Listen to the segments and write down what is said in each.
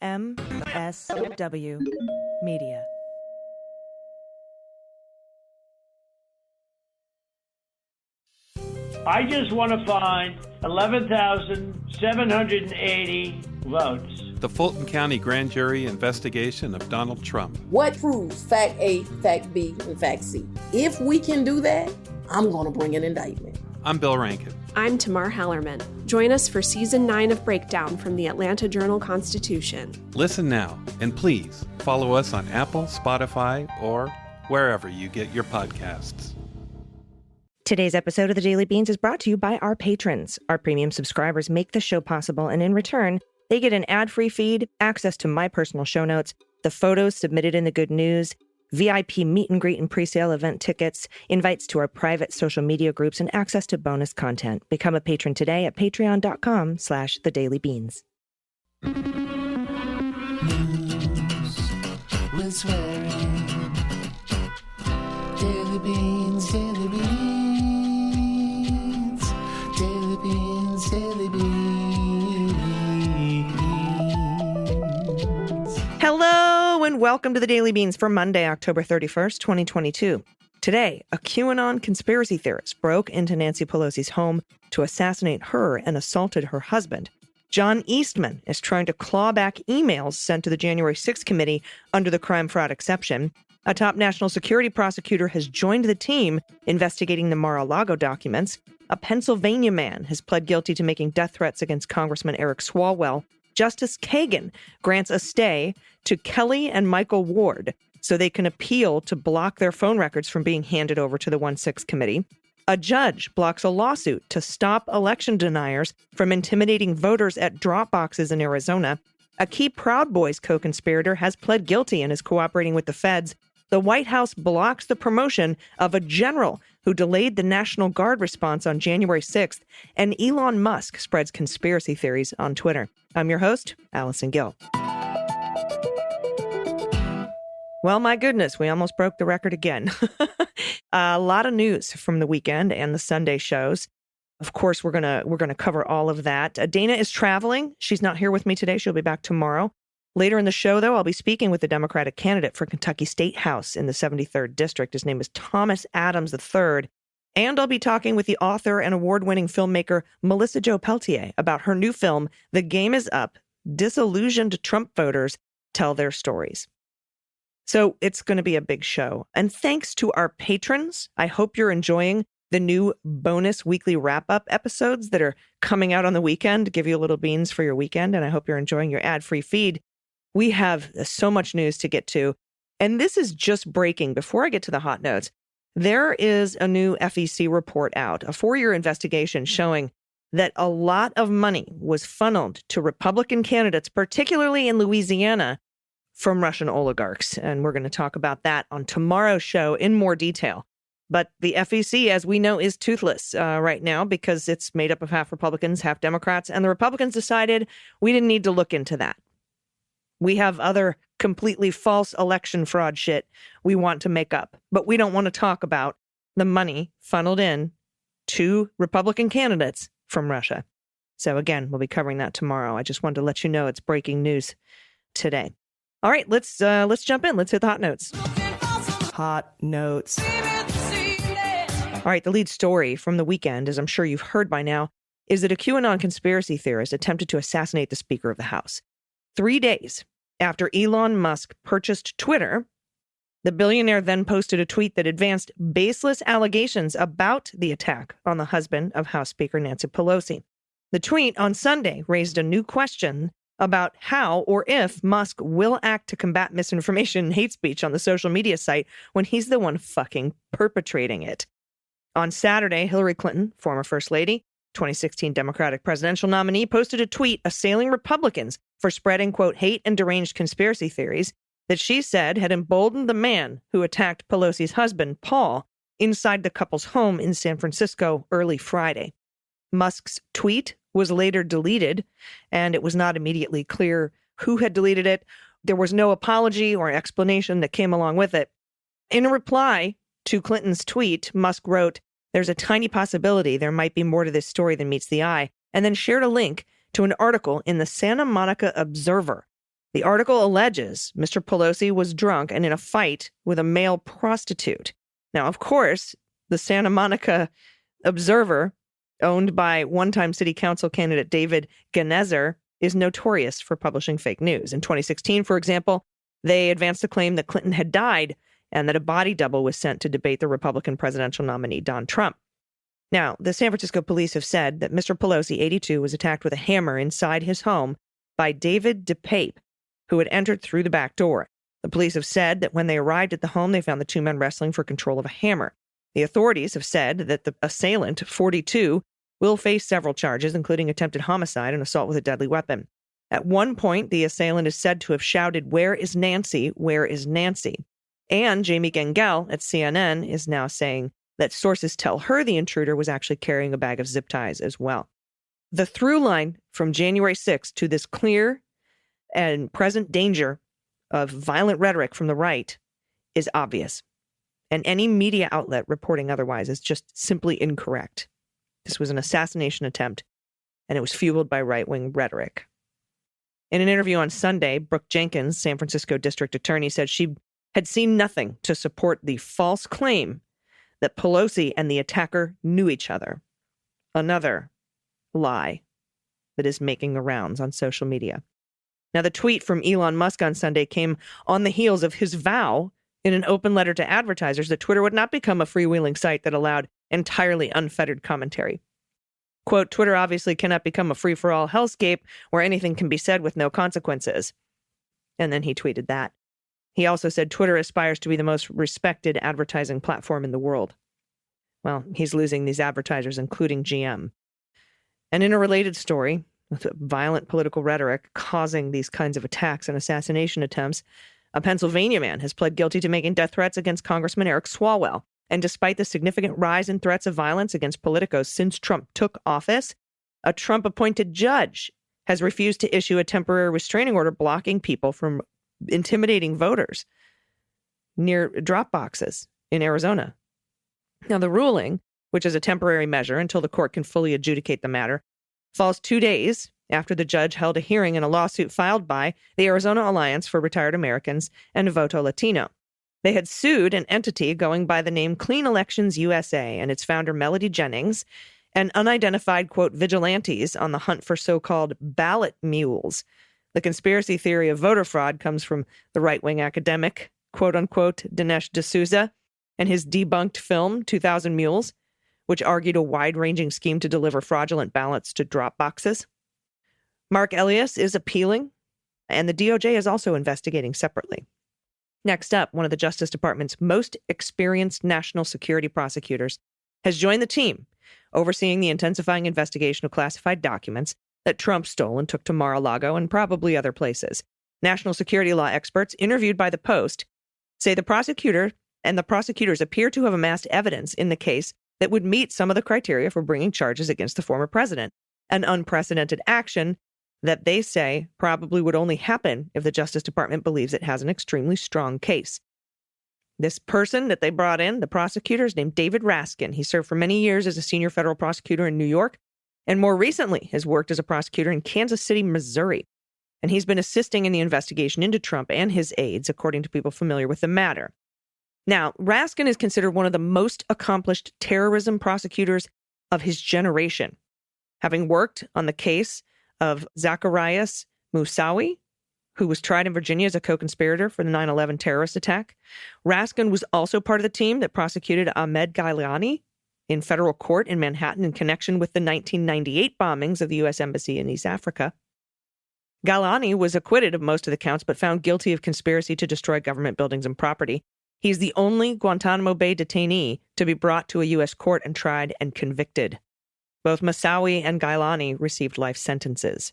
MSW Media. I just want to find 11,780 votes. The Fulton County Grand Jury investigation of Donald Trump. What proves fact A, fact B, and fact C? If we can do that, I'm going to bring an indictment. I'm Bill Rankin. I'm Tamar Hallerman. Join us for Season 9 of Breakdown from the Atlanta Journal-Constitution. Listen now, and please follow us on Apple, Spotify, or wherever you get your podcasts. Today's episode of The Daily Beans is brought to you by our patrons. Our premium subscribers make the show possible, and in return, they get an ad-free feed, access to my personal show notes, the photos submitted in the good news, VIP meet and greet and pre-sale event tickets, invites to our private social media groups, and access to bonus content. Become a patron today at patreon.com/thedailybeans. News with swearing. Daily Beans, Daily Beans. Daily Beans, Daily Beans. Hello and welcome to the Daily Beans for Monday, October 31st, 2022. Today, a QAnon conspiracy theorist broke into Nancy Pelosi's home to assassinate her and assaulted her husband. John Eastman is trying to claw back emails sent to the January 6th committee under the crime fraud exception. A top national security prosecutor has joined the team investigating the Mar-a-Lago documents. A Pennsylvania man has pled guilty to making death threats against Congressman Eric Swalwell. Justice Kagan grants a stay to Kelly and Michael Ward so they can appeal to block their phone records from being handed over to the 1-6 committee. A judge blocks a lawsuit to stop election deniers from intimidating voters at drop boxes in Arizona. A key Proud Boys co-conspirator has pled guilty and is cooperating with the feds. The White House blocks the promotion of a general who delayed the National Guard response on January 6th, and Elon Musk spreads conspiracy theories on Twitter. I'm your host, Allison Gill. Well, my goodness, we almost broke the record again. A lot of news from the weekend and the Sunday shows. Of course, we're gonna cover all of that. Dana is traveling. She's not here with me today. She'll be back tomorrow. Later in the show, though, I'll be speaking with the Democratic candidate for Kentucky State House in the 73rd District. His name is Thomas Adams III. And I'll be talking with the author and award-winning filmmaker Melissa Jo Peltier about her new film, The Game Is Up, Disillusioned Trump Voters Tell Their Stories. So it's going to be a big show. And thanks to our patrons, I hope you're enjoying the new bonus weekly wrap-up episodes that are coming out on the weekend to give you a little beans for your weekend. And I hope you're enjoying your ad-free feed. We have so much news to get to. And this is just breaking. Before I get to the hot notes, there is a new FEC report out, a 4-year investigation showing that a lot of money was funneled to Republican candidates, particularly in Louisiana, from Russian oligarchs. And we're going to talk about that on tomorrow's show in more detail. But the FEC, as we know, is toothless right now because it's made up of half Republicans, half Democrats. And the Republicans decided we didn't need to look into that. We have other completely false election fraud shit we want to make up. But we don't want to talk about the money funneled in to Republican candidates from Russia. So again, we'll be covering that tomorrow. I just wanted to let you know it's breaking news today. All right, let's jump in. Let's hit the hot notes. Hot notes. All right, the lead story from the weekend, as I'm sure you've heard by now, is that a QAnon conspiracy theorist attempted to assassinate the Speaker of the House. 3 days after Elon Musk purchased Twitter, the billionaire then posted a tweet that advanced baseless allegations about the attack on the husband of House Speaker Nancy Pelosi. The tweet on Sunday raised a new question about how or if Musk will act to combat misinformation and hate speech on the social media site when he's the one fucking perpetrating it. On Saturday, Hillary Clinton, former First Lady, 2016 Democratic presidential nominee, posted a tweet assailing Republicans for spreading, quote, hate and deranged conspiracy theories that she said had emboldened the man who attacked Pelosi's husband, Paul, inside the couple's home in San Francisco early Friday. Musk's tweet was later deleted, and it was not immediately clear who had deleted it. There was no apology or explanation that came along with it. In a reply to Clinton's tweet, Musk wrote, "There's a tiny possibility there might be more to this story than meets the eye," and then shared a link to an article in the Santa Monica Observer The article alleges Mr. Pelosi was drunk and in a fight with a male prostitute. Now, of course, the Santa Monica Observer, owned by one-time city council candidate David Genezer, is notorious for publishing fake news. In 2016, for example, they advanced a claim that Clinton had died and that a body double was sent to debate the Republican presidential nominee, Don Trump. Now, the San Francisco police have said that Mr. Pelosi, 82, was attacked with a hammer inside his home by David DePape, who had entered through the back door. The police have said that when they arrived at the home, they found the two men wrestling for control of a hammer. The authorities have said that the assailant, 42, will face several charges, including attempted homicide and assault with a deadly weapon. At one point, the assailant is said to have shouted, "Where is Nancy? Where is Nancy?" And Jamie Gengel at CNN is now saying that sources tell her the intruder was actually carrying a bag of zip ties as well. The through line from January 6th to this clear and present danger of violent rhetoric from the right is obvious. And any media outlet reporting otherwise is just simply incorrect. This was an assassination attempt, and it was fueled by right-wing rhetoric. In an interview on Sunday, Brooke Jenkins, San Francisco district attorney, said she had seen nothing to support the false claim that Pelosi and the attacker knew each other. Another lie that is making the rounds on social media. Now, the tweet from Elon Musk on Sunday came on the heels of his vow in an open letter to advertisers that Twitter would not become a freewheeling site that allowed entirely unfettered commentary. Quote, "Twitter obviously cannot become a free-for-all hellscape where anything can be said with no consequences." And then he tweeted that. He also said Twitter aspires to be the most respected advertising platform in the world. Well, he's losing these advertisers, including GM. And in a related story, with violent political rhetoric causing these kinds of attacks and assassination attempts, a Pennsylvania man has pled guilty to making death threats against Congressman Eric Swalwell. And despite the significant rise in threats of violence against politicos since Trump took office, a Trump-appointed judge has refused to issue a temporary restraining order blocking people from intimidating voters near drop boxes in Arizona. Now, the ruling, which is a temporary measure until the court can fully adjudicate the matter, falls 2 days after the judge held a hearing in a lawsuit filed by the Arizona Alliance for Retired Americans and Voto Latino. They had sued an entity going by the name Clean Elections USA and its founder Melody Jennings and unidentified, quote, vigilantes on the hunt for so-called ballot mules. The conspiracy theory of voter fraud comes from the right-wing academic, quote unquote, Dinesh D'Souza and his debunked film, 2000 Mules, which argued a wide-ranging scheme to deliver fraudulent ballots to drop boxes. Mark Elias is appealing, and the DOJ is also investigating separately. Next up, one of the Justice Department's most experienced national security prosecutors has joined the team overseeing the intensifying investigation of classified documents that Trump stole and took to Mar-a-Lago and probably other places. National security law experts interviewed by The Post say the prosecutor and the prosecutors appear to have amassed evidence in the case that would meet some of the criteria for bringing charges against the former president, an unprecedented action that they say probably would only happen if the Justice Department believes it has an extremely strong case. This person that they brought in, the prosecutor, is named David Raskin. He served for many years as a senior federal prosecutor in New York, and more recently has worked as a prosecutor in Kansas City, Missouri. And he's been assisting in the investigation into Trump and his aides, according to people familiar with the matter. Now, Raskin is considered one of the most accomplished terrorism prosecutors of his generation, having worked on the case of Zacarias Moussaoui, who was tried in Virginia as a co-conspirator for the 9/11 terrorist attack. Raskin was also part of the team that prosecuted Ahmed Gailani in federal court in Manhattan in connection with the 1998 bombings of the U.S. Embassy in East Africa. Gailani was acquitted of most of the counts, but found guilty of conspiracy to destroy government buildings and property. He's the only Guantanamo Bay detainee to be brought to a U.S. court and tried and convicted. Both Moussaoui and Gailani received life sentences.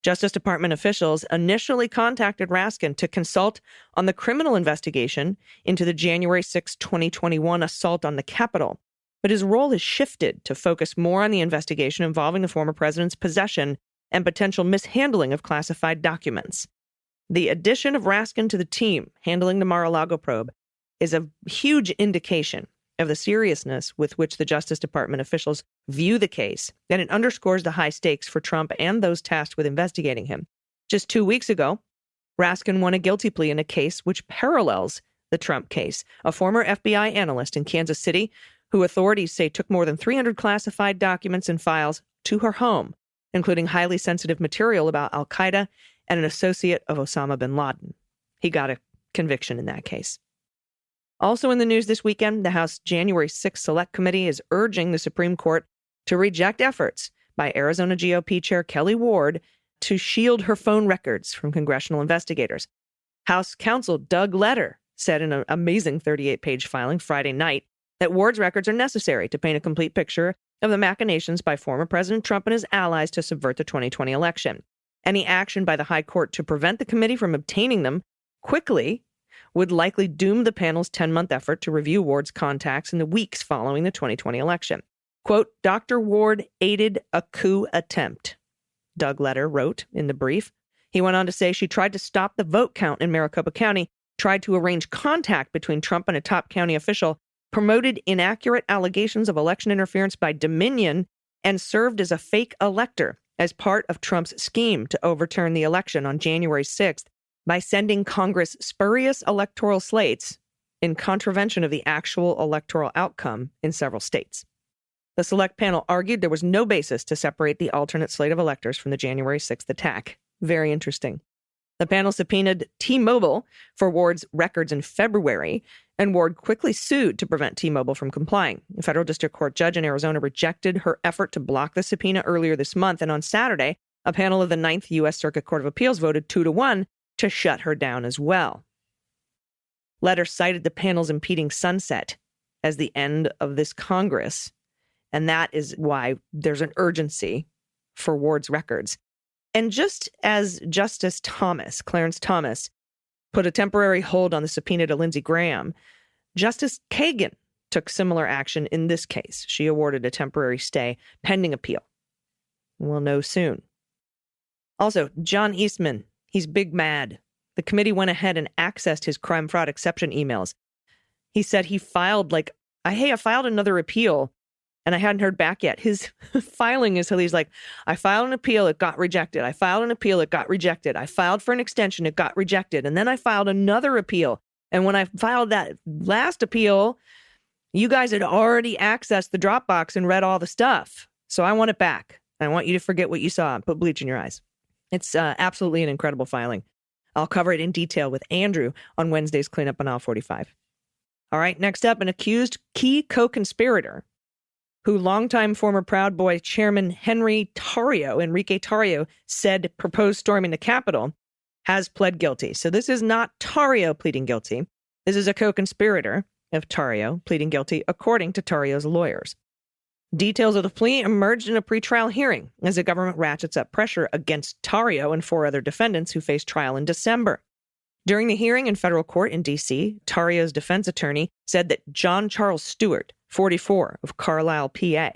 Justice Department officials initially contacted Raskin to consult on the criminal investigation into the January 6, 2021 assault on the Capitol, but his role has shifted to focus more on the investigation involving the former president's possession and potential mishandling of classified documents. The addition of Raskin to the team handling the Mar-a-Lago probe is a huge indication of the seriousness with which the Justice Department officials view the case, and it underscores the high stakes for Trump and those tasked with investigating him. Just 2 weeks ago, Raskin won a guilty plea in a case which parallels the Trump case. A former FBI analyst in Kansas City, who authorities say took more than 300 classified documents and files to her home, including highly sensitive material about al-Qaeda and an associate of Osama bin Laden. He got a conviction in that case. Also in the news this weekend, the House January 6th Select Committee is urging the Supreme Court to reject efforts by Arizona GOP Chair Kelly Ward to shield her phone records from congressional investigators. House counsel Doug Letter said in an amazing 38-page filing Friday night that Ward's records are necessary to paint a complete picture of the machinations by former President Trump and his allies to subvert the 2020 election. Any action by the High Court to prevent the committee from obtaining them quickly would likely doom the panel's 10-month effort to review Ward's contacts in the weeks following the 2020 election. Quote, Dr. Ward aided a coup attempt, Doug Letter wrote in the brief. He went on to say she tried to stop the vote count in Maricopa County, tried to arrange contact between Trump and a top county official, promoted inaccurate allegations of election interference by Dominion, and served as a fake elector as part of Trump's scheme to overturn the election on January 6th by sending Congress spurious electoral slates in contravention of the actual electoral outcome in several states. The select panel argued there was no basis to separate the alternate slate of electors from the January 6th attack. Very interesting. The panel subpoenaed T-Mobile for Ward's records in February, and Ward quickly sued to prevent T-Mobile from complying. A federal district court judge in Arizona rejected her effort to block the subpoena earlier this month, and on Saturday, a panel of the 9th U.S. Circuit Court of Appeals voted 2-1 to shut her down as well. Letter cited the panel's impeding sunset as the end of this Congress, and that is why there's an urgency for Ward's records. And just as Justice Clarence Thomas, put a temporary hold on the subpoena to Lindsey Graham, Justice Kagan took similar action in this case. She awarded a temporary stay pending appeal. We'll know soon. Also, John Eastman, he's big mad. The committee went ahead and accessed his crime fraud exception emails. He said he filed I filed another appeal and I hadn't heard back yet. His filing is he's like, I filed an appeal, it got rejected. I filed an appeal, it got rejected. I filed for an extension, it got rejected. And then I filed another appeal. And when I filed that last appeal, you guys had already accessed the Dropbox and read all the stuff. So I want it back. I want you to forget what you saw and put bleach in your eyes. It's absolutely an incredible filing. I'll cover it in detail with Andrew on Wednesday's Cleanup on Aisle 45. All right, next up, an accused key co-conspirator who longtime former Proud Boy chairman Enrique Tarrio, said proposed storming the Capitol, has pled guilty. So this is not Tarrio pleading guilty. This is a co-conspirator of Tarrio pleading guilty, according to Tarrio's lawyers. Details of the plea emerged in a pretrial hearing as the government ratchets up pressure against Tarrio and 4 other defendants who face trial in December. During the hearing in federal court in D.C., Tarrio's defense attorney said that John Charles Stewart, 44, of Carlisle, PA,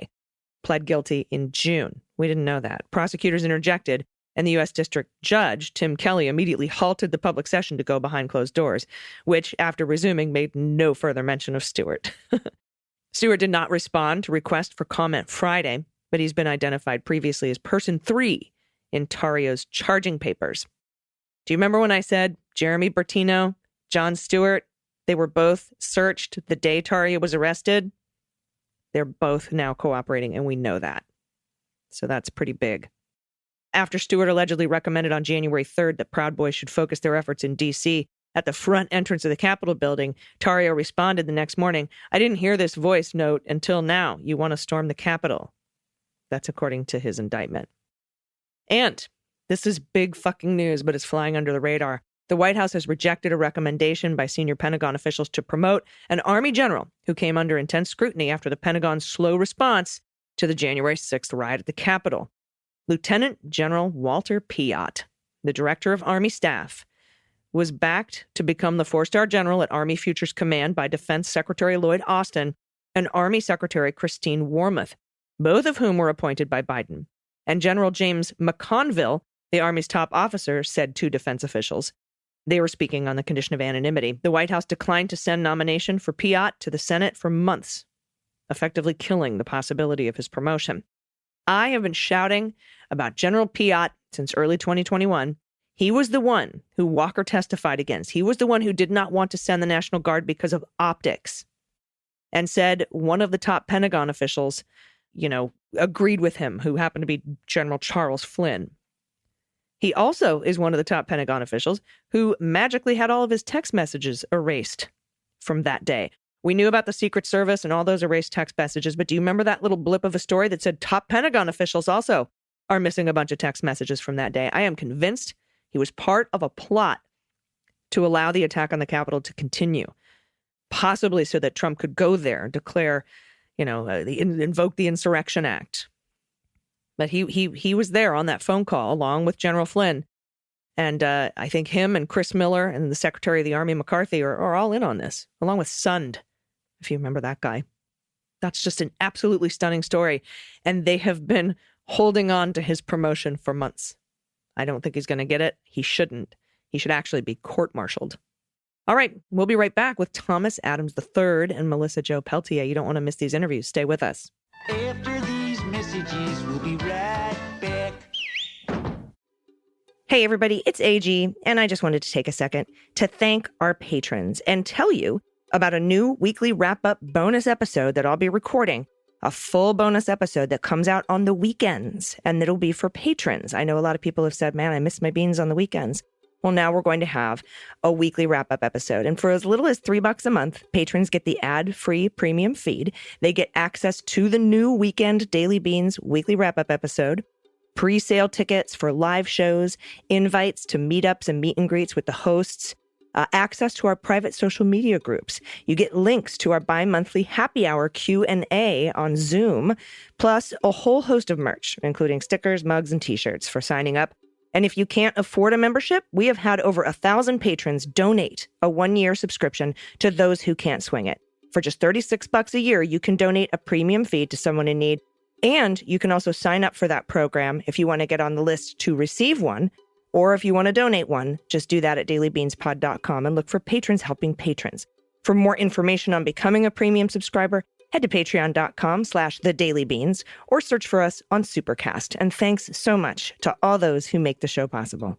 pled guilty in June. We didn't know that. Prosecutors interjected, and the U.S. District Judge, Tim Kelly, immediately halted the public session to go behind closed doors, which, after resuming, made no further mention of Stewart. Stewart did not respond to request for comment Friday, but he's been identified previously as person 3 in Tarrio's charging papers. Do you remember when I said Jeremy Bertino, John Stewart, they were both searched the day Tarrio was arrested? They're both now cooperating, and we know that. So that's pretty big. After Stewart allegedly recommended on January 3rd that Proud Boys should focus their efforts in D.C., at the front entrance of the Capitol building, Tarrio responded the next morning, I didn't hear this voice note until now. You want to storm the Capitol. That's according to his indictment. And this is big fucking news, but it's flying under the radar. The White House has rejected a recommendation by senior Pentagon officials to promote an Army general who came under intense scrutiny after the Pentagon's slow response to the January 6th riot at the Capitol. Lieutenant General Walter Piatt, the director of Army staff, was backed to become the 4-star general at Army Futures Command by Defense Secretary Lloyd Austin and Army Secretary Christine Wormuth, both of whom were appointed by Biden. And General James McConville, the Army's top officer, said to defense officials. They were speaking on the condition of anonymity. The White House declined to send nomination for Piatt to the Senate for months, effectively killing the possibility of his promotion. I have been shouting about General Piatt since early 2021. He was the one who Walker testified against. He was the one who did not want to send the National Guard because of optics, and said one of the top Pentagon officials, agreed with him, who happened to be General Charles Flynn. He also is one of the top Pentagon officials who magically had all of his text messages erased from that day. We knew about the Secret Service and all those erased text messages, but do you remember that little blip of a story that said top Pentagon officials also are missing a bunch of text messages from that day? I am convinced he was part of a plot to allow the attack on the Capitol to continue, possibly so that Trump could go there and declare, invoke the Insurrection Act. But he was there on that phone call along with General Flynn. And I think him and Chris Miller and the Secretary of the Army, McCarthy, are all in on this, along with Sund, if you remember that guy. That's just an absolutely stunning story. And they have been holding on to his promotion for months. I don't think he's going to get it. He shouldn't. He should actually be court-martialed. All right, we'll be right back with Thomas Adams III and Melissa Jo Peltier. You don't want to miss these interviews. Stay with us. After these messages, we'll be right back. Hey, everybody, it's AG, and I just wanted to take a second to thank our patrons and tell you about a new weekly wrap-up bonus episode that I'll be recording, a full bonus episode that comes out on the weekends, and it'll be for patrons. I know a lot of people have said, man, I miss my beans on the weekends. Well, now we're going to have a weekly wrap-up episode. And for as little as $3 a month, patrons get the ad-free premium feed. They get access to the new weekend Daily Beans weekly wrap-up episode, pre-sale tickets for live shows, invites to meetups and meet and greets with the hosts, access to our private social media groups. You get links to our bi-monthly happy hour Q&A on Zoom, plus a whole host of merch, including stickers, mugs, and t-shirts for signing up. And if you can't afford a membership, we have had over 1,000 patrons donate a 1-year subscription to those who can't swing it. For just $36 a year, you can donate a premium feed to someone in need. And you can also sign up for that program if you want to get on the list to receive one, or if you want to donate one, just do that at dailybeanspod.com and look for Patrons Helping Patrons. For more information on becoming a premium subscriber, head to patreon.com/thedailybeans or search for us on Supercast. And thanks so much to all those who make the show possible.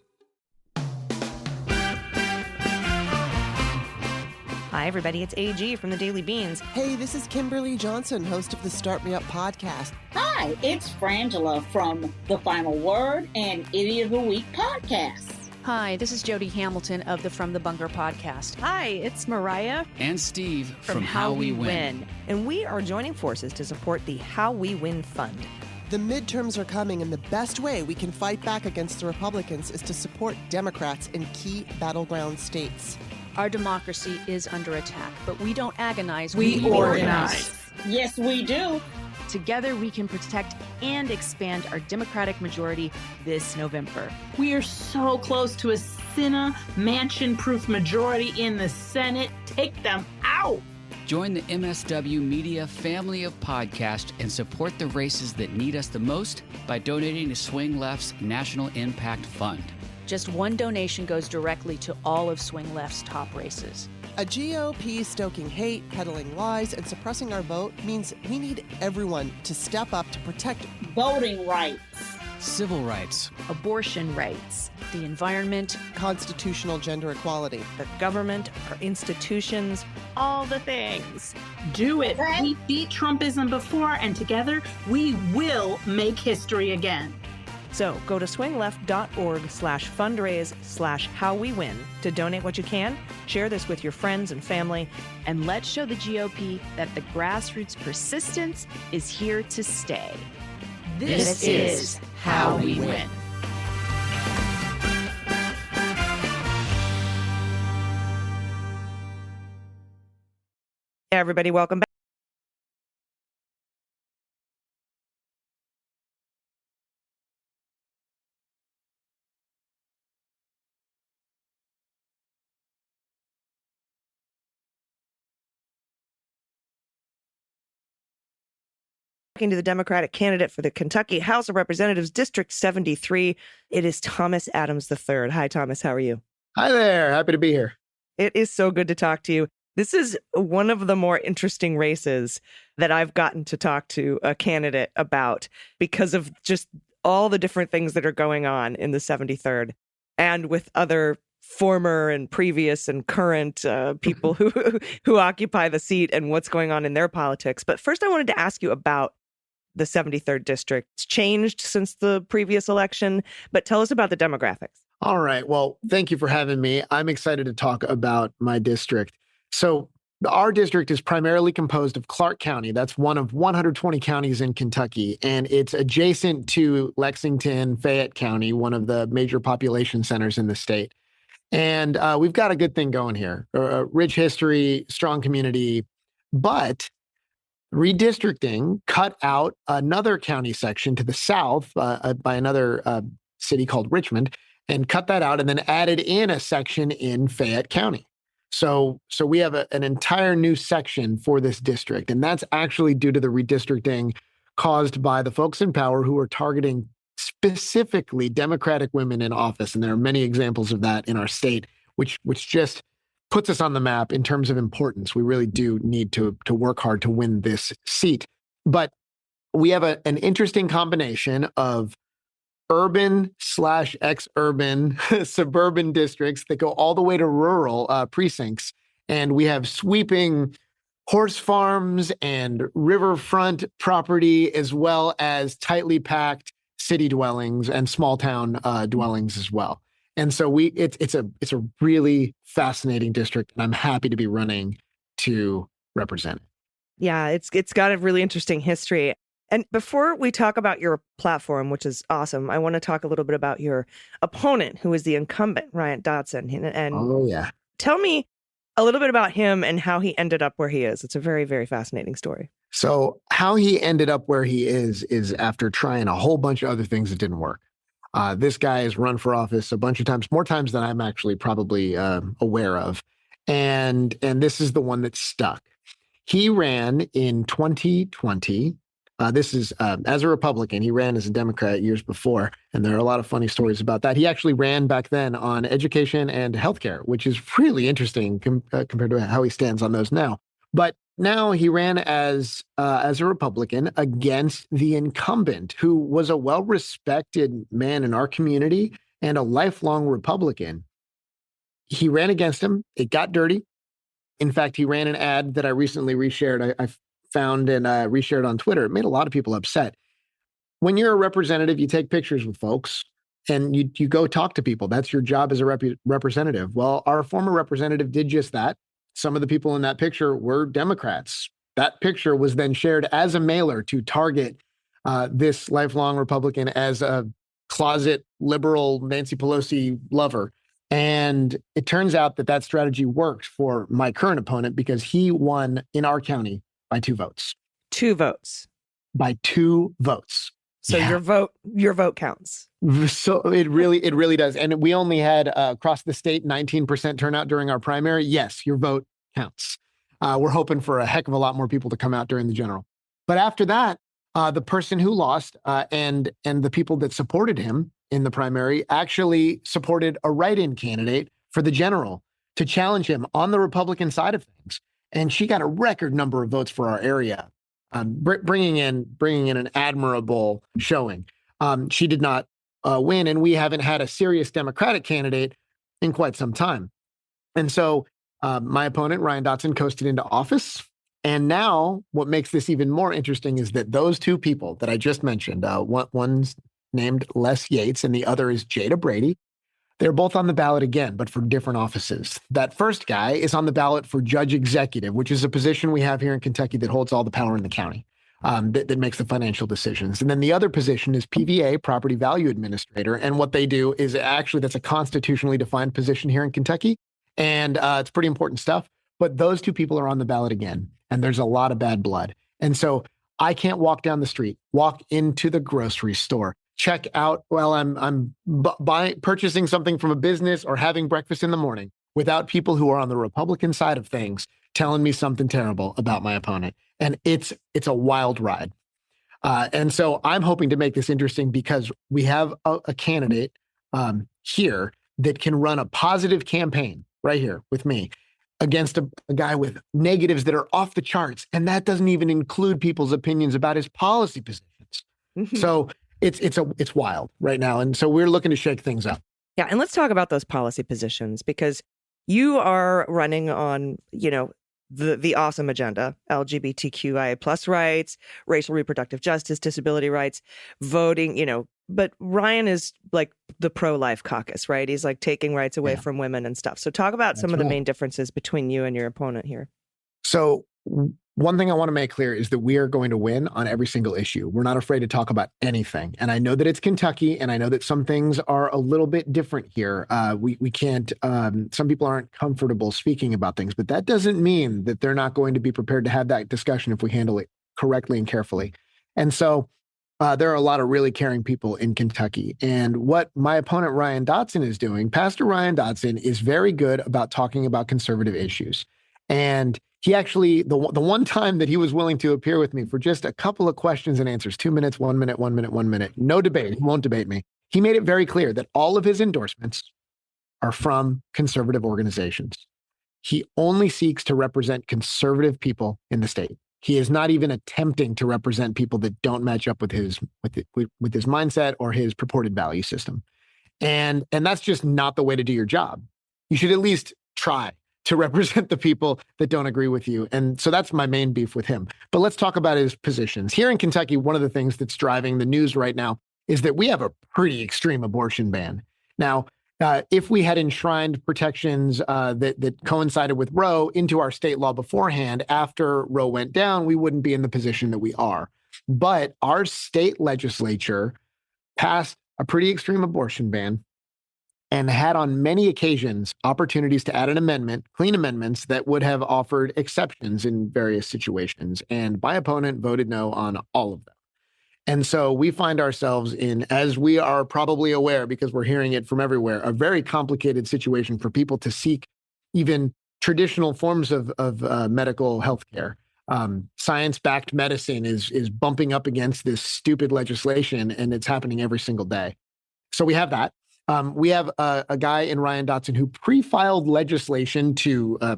Hi, everybody. It's AG from the Daily Beans. Hey, this is Kimberly Johnson, host of the Start Me Up podcast. Hi, it's Frangela from The Final Word and Idiot of the Week podcast. Hi, this is Jody Hamilton of the From the Bunker podcast. Hi, it's Mariah and Steve from How We Win. And we are joining forces to support the How We Win Fund. The midterms are coming, and the best way we can fight back against the Republicans is to support Democrats in key battleground states. Our democracy is under attack, but we don't agonize. We organize. Yes, we do. Together, we can protect and expand our Democratic majority this November. We are so close to a Senate mansion-proof majority in the Senate. Take them out. Join the MSW Media family of podcasts and support the races that need us the most by donating to Swing Left's National Impact Fund. Just one donation goes directly to all of Swing Left's top races. A GOP stoking hate, peddling lies, and suppressing our vote means we need everyone to step up to protect voting rights, civil rights, abortion rights, the environment, constitutional gender equality, the government, our institutions, all the things. Do it. We beat Trumpism before, and together we will make history again. So go to swingleft.org/fundraise/howwewin to donate what you can. Share this with your friends and family. And let's show the GOP that the grassroots persistence is here to stay. This is How We Win. Everybody, welcome back. Talking to the Democratic candidate for the Kentucky House of Representatives, District 73. It is Thomas Adams III. Hi, Thomas. How are you? Hi there. Happy to be here. It is so good to talk to you. This is one of the more interesting races that I've gotten to talk to a candidate about because of just all the different things that are going on in the 73rd. and with other former and previous and current people who occupy the seat and what's going on in their politics. But first, I wanted to ask you about the 73rd district. It's changed since the previous election, but tell us about the demographics. All right. Well, thank you for having me. I'm excited to talk about my district. So our district is primarily composed of Clark County. That's one of 120 counties in Kentucky, and it's adjacent to Lexington, Fayette County, one of the major population centers in the state. And we've got a good thing going here. Rich history, strong community, but redistricting cut out another county section to the south by another city called Richmond, and cut that out and then added in a section in Fayette County. So we have an entire new section for this district, and that's actually due to the redistricting caused by the folks in power who are targeting specifically Democratic women in office. And there are many examples of that in our state, which just puts us on the map in terms of importance. We really do need to work hard to win this seat. But we have an interesting combination of urban/ex-urban suburban districts that go all the way to rural precincts. And we have sweeping horse farms and riverfront property, as well as tightly packed city dwellings and small town dwellings as well. And so it's a really fascinating district, and I'm happy to be running to represent it. Yeah, it's got a really interesting history. And before we talk about your platform, which is awesome, I want to talk a little bit about your opponent, who is the incumbent, Ryan Dotson. And oh, yeah. Tell me a little bit about him and how he ended up where he is. It's a very, very fascinating story. So how he ended up where he is after trying a whole bunch of other things that didn't work. This guy has run for office a bunch of times, more times than I'm actually probably aware of. And this is the one that stuck. He ran in 2020. This is as a Republican. He ran as a Democrat years before, and there are a lot of funny stories about that. He actually ran back then on education and healthcare, which is really interesting compared to how he stands on those now. But now he ran as a Republican against the incumbent, who was a well-respected man in our community and a lifelong Republican. He ran against him. It got dirty. In fact, he ran an ad that I recently reshared. I found and reshared on Twitter. It made a lot of people upset. When you're a representative, you take pictures with folks and you go talk to people. That's your job as a representative. Well, our former representative did just that. Some of the people in that picture were Democrats. That picture was then shared as a mailer to target this lifelong Republican as a closet liberal Nancy Pelosi lover. And it turns out that strategy worked for my current opponent, because he won in our county by 2 votes. 2 votes. By 2 votes. So yeah. your vote counts. So it really does. And we only had across the state 19% turnout during our primary. Yes, your vote counts. We're hoping for a heck of a lot more people to come out during the general. But after that, the person who lost and the people that supported him in the primary actually supported a write-in candidate for the general to challenge him on the Republican side of things. And she got a record number of votes for our area, bringing in an admirable showing. She did not win, and we haven't had a serious Democratic candidate in quite some time. And so my opponent, Ryan Dotson, coasted into office. And now what makes this even more interesting is that those 2 people that I just mentioned, one's named Les Yates and the other is Jada Brady. They're both on the ballot again, but for different offices. That first guy is on the ballot for judge executive, which is a position we have here in Kentucky that holds all the power in the county, that makes the financial decisions. And then the other position is PVA, property value administrator. And what they do is actually, that's a constitutionally defined position here in Kentucky. And it's pretty important stuff. But those 2 people are on the ballot again, and there's a lot of bad blood. And so I can't walk down the street, walk into the grocery store, check out while I'm purchasing something from a business or having breakfast in the morning without people who are on the Republican side of things telling me something terrible about my opponent. And it's a wild ride. And so I'm hoping to make this interesting, because we have a candidate here that can run a positive campaign right here with me against a guy with negatives that are off the charts. And that doesn't even include people's opinions about his policy positions. So it's wild right now. And so we're looking to shake things up. Yeah, and let's talk about those policy positions, because you are running on, the awesome agenda: LGBTQIA plus rights, racial reproductive justice, disability rights, voting, but Ryan is like the pro-life caucus, right? He's like taking rights away from women and stuff. So talk about some of the main differences between you and your opponent here. So one thing I want to make clear is that we are going to win on every single issue. We're not afraid to talk about anything. And I know that it's Kentucky, and I know that some things are a little bit different here. We can't, some people aren't comfortable speaking about things, but that doesn't mean that they're not going to be prepared to have that discussion if we handle it correctly and carefully. And so there are a lot of really caring people in Kentucky. And what my opponent, Ryan Dotson, is doing, Pastor Ryan Dotson, is very good about talking about conservative issues. And he actually, the one time that he was willing to appear with me for just a couple of questions and answers, 2 minutes, 1 minute, 1 minute, 1 minute, no debate. He won't debate me. He made it very clear that all of his endorsements are from conservative organizations. He only seeks to represent conservative people in the state. He is not even attempting to represent people that don't match up with his mindset or his purported value system. And that's just not the way to do your job. You should at least try to represent the people that don't agree with you. And so that's my main beef with him. But let's talk about his positions. Here in Kentucky, one of the things that's driving the news right now is that we have a pretty extreme abortion ban. Now, if we had enshrined protections that coincided with Roe into our state law beforehand, after Roe went down, we wouldn't be in the position that we are. But our state legislature passed a pretty extreme abortion ban and had on many occasions opportunities to add an amendment, clean amendments that would have offered exceptions in various situations. And my opponent voted no on all of them. And so we find ourselves in, as we are probably aware, because we're hearing it from everywhere, a very complicated situation for people to seek even traditional forms of medical health care. Science-backed medicine is bumping up against this stupid legislation, and it's happening every single day. So we have that. We have a guy in Ryan Dotson who pre-filed legislation to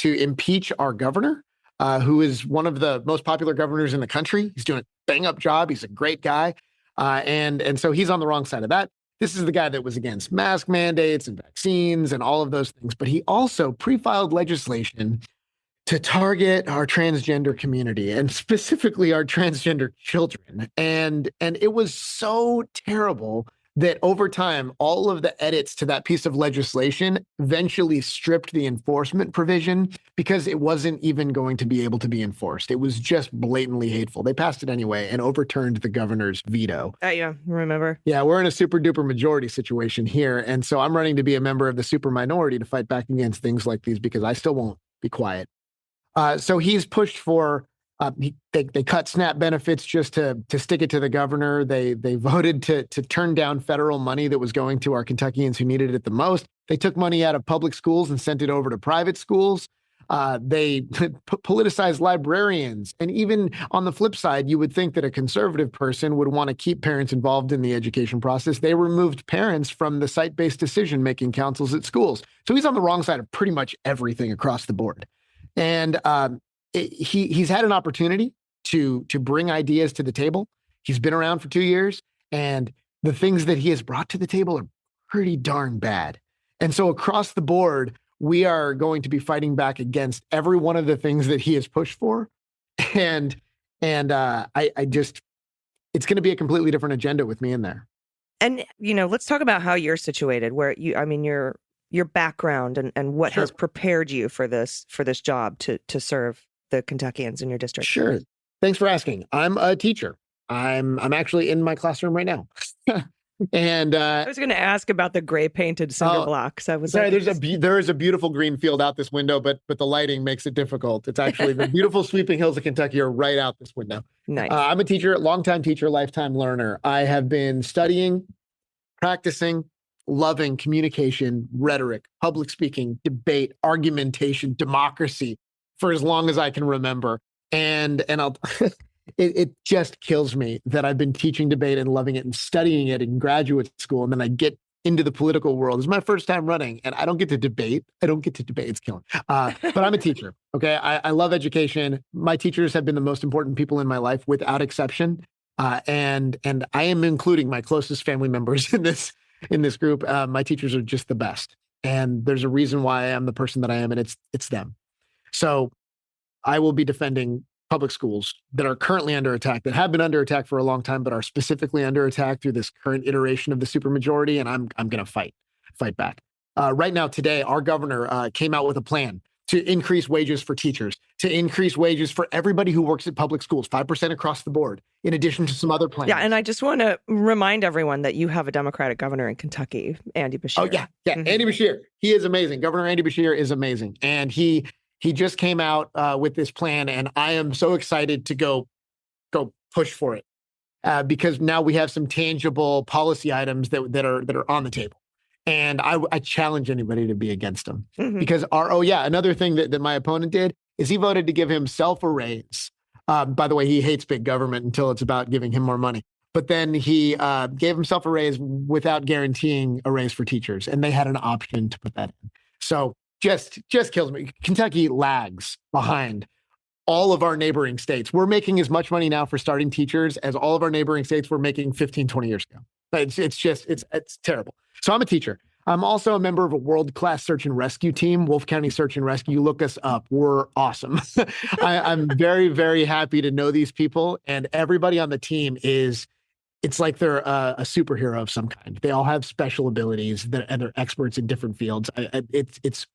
impeach our governor, who is one of the most popular governors in the country. He's doing a bang-up job. He's a great guy. And so he's on the wrong side of that. This is the guy that was against mask mandates and vaccines and all of those things. But he also pre-filed legislation to target our transgender community, and specifically our transgender children. And it was so terrible that over time, all of the edits to that piece of legislation eventually stripped the enforcement provision because it wasn't even going to be able to be enforced. It was just blatantly hateful. They passed it anyway and overturned the governor's veto. Yeah, remember? Yeah, we're in a super duper majority situation here. And so I'm running to be a member of the super minority to fight back against things like these because I still won't be quiet. So he's pushed for they cut SNAP benefits just to stick it to the governor. They voted to turn down federal money that was going to our Kentuckians who needed it the most. They took money out of public schools and sent it over to private schools. They politicized librarians. And even on the flip side, you would think that a conservative person would want to keep parents involved in the education process. They removed parents from the site-based decision-making councils at schools. So he's on the wrong side of pretty much everything across the board. And he's had an opportunity to bring ideas to the table. He's been around for 2 years, and the things that he has brought to the table are pretty darn bad. And so across the board, we are going to be fighting back against every one of the things that he has pushed for. And I just, it's going to be a completely different agenda with me in there. And, let's talk about how you're situated, where your background and what has prepared you for this job to serve the Kentuckians in your district. Sure. Thanks for asking. I'm a teacher. I'm actually in my classroom right now. And I was going to ask about the gray painted cinder blocks. I was sorry. like, there is a beautiful green field out this window, but the lighting makes it difficult. It's actually the beautiful sweeping hills of Kentucky are right out this window. Nice. I'm a teacher, longtime teacher, lifetime learner. I have been studying, practicing, loving communication, rhetoric, public speaking, debate, argumentation, democracy for as long as I can remember. And I'll it just kills me that I've been teaching debate and loving it and studying it in graduate school. And then I get into the political world. It's my first time running and I don't get to debate. It's killing. But I'm a teacher. Okay. I love education. My teachers have been the most important people in my life without exception. And I am including my closest family members in this in this group. My teachers are just the best. And there's a reason why I am the person that I am, and it's them. So I will be defending public schools that are currently under attack, that have been under attack for a long time, but are specifically under attack through this current iteration of the supermajority. And I'm going to fight back. Right now, today, our governor came out with a plan to increase wages for teachers, to increase wages for everybody who works at public schools, 5% across the board, in addition to some other plans. Yeah, and I just want to remind everyone that you have a Democratic governor in Kentucky, Andy Beshear. Oh, yeah. Andy Beshear. He is amazing. Governor Andy Beshear is amazing. And he just came out with this plan, and I am so excited to go push for it because now we have some tangible policy items that are on the table. And I challenge anybody to be against them because another thing that my opponent did is he voted to give himself a raise. By the way, he hates big government until it's about giving him more money. But then he gave himself a raise without guaranteeing a raise for teachers. And they had an option to put that in. So just kills me. Kentucky lags behind all of our neighboring states. We're making as much money now for starting teachers as all of our neighboring states were making 15, 20 years ago. It's terrible. So I'm a teacher. I'm also a member of a world-class search and rescue team, Wolfe County Search and Rescue. You look us up. We're awesome. I'm very, very happy to know these people. And everybody on the team it's like they're a superhero of some kind. They all have special abilities and they're experts in different fields. It's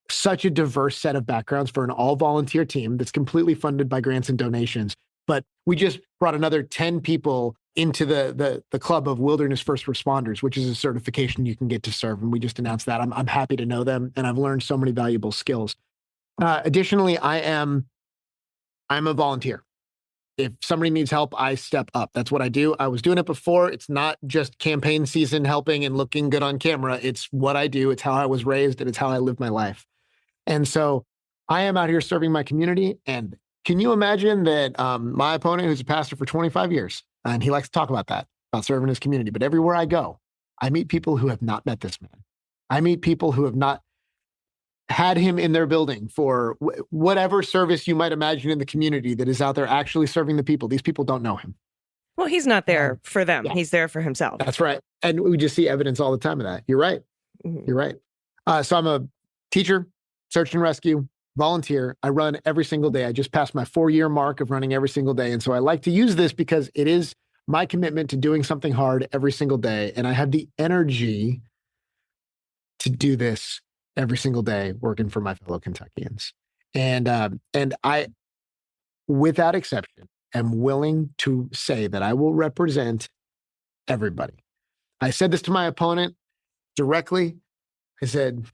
such a diverse set of backgrounds for an all-volunteer team that's completely funded by grants and donations. But we just brought another 10 people into the club of wilderness first responders, which is a certification you can get to serve. And we just announced that. I'm happy to know them, and I've learned so many valuable skills. Additionally, I'm a volunteer. If somebody needs help, I step up. That's what I do. I was doing it before. It's not just campaign season helping and looking good on camera. It's what I do. It's how I was raised, and it's how I live my life. And so I am out here serving my community. And can you imagine that my opponent, who's a pastor for 25 years, and he likes to talk about that, about serving his community, but everywhere I go, I meet people who have not met this man. I meet people who have not had him in their building for whatever service you might imagine in the community that is out there actually serving the people. These people don't know him. Well, he's not there for them. Yeah. He's there for himself. That's right. And we just see evidence all the time of that. You're right. You're right. So I'm a teacher, search and rescue, volunteer. I run every single day. I just passed my 4-year mark of running every single day. And so I like to use this because it is my commitment to doing something hard every single day. And I have the energy to do this every single day, working for my fellow Kentuckians. And I, without exception, am willing to say that I will represent everybody. I said this to my opponent directly. I said,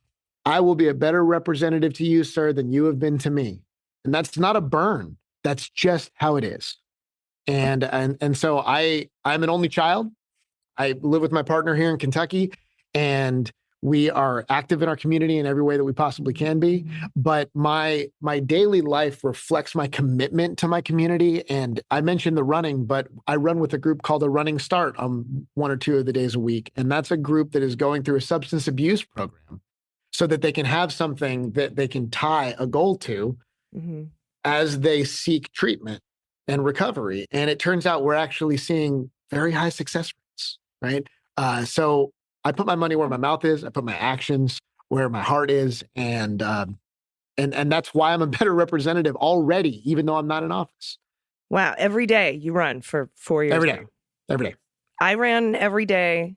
I will be a better representative to you, sir, than you have been to me. And that's not a burn. That's just how it is. And so I'm an only child. I live with my partner here in Kentucky, and we are active in our community in every way that we possibly can be. But my daily life reflects my commitment to my community. And I mentioned the running, but I run with a group called the Running Start on 1 or 2 of the days a week. And that's a group that is going through a substance abuse program so that they can have something that they can tie a goal to as they seek treatment and recovery. And it turns out we're actually seeing very high success rates, right? So I put my money where my mouth is. I put my actions where my heart is. And that's why I'm a better representative already, even though I'm not in office. Wow. Every day you run for 4 years. Every day. I ran every day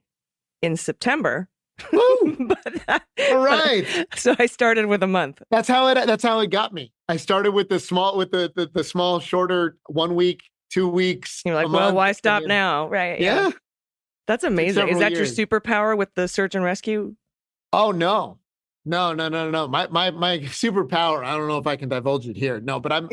in September. All right. So I started with a month. That's how it got me. I started with the small, shorter 1 week, 2 weeks. You're like, well, why stop now? Right. Yeah. That's amazing. Is that your superpower with the search and rescue? Oh, no. My superpower, I don't know if I can divulge it here. No, but I